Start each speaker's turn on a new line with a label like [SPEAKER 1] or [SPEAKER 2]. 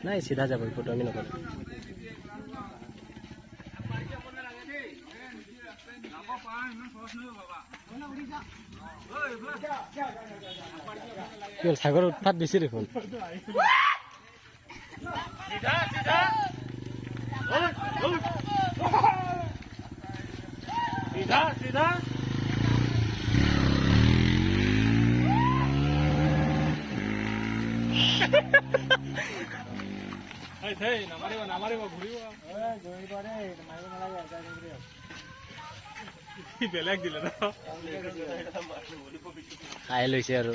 [SPEAKER 1] নাই চিধা যাব ফটো আমি নকৰোঁ কি হ'ল সাগৰ উৎপাত বেছি দেখোন
[SPEAKER 2] सीधा सीधा নামাৰিব ঘূৰিব বেলেগ দিলে ন
[SPEAKER 1] খাই লৈছে আৰু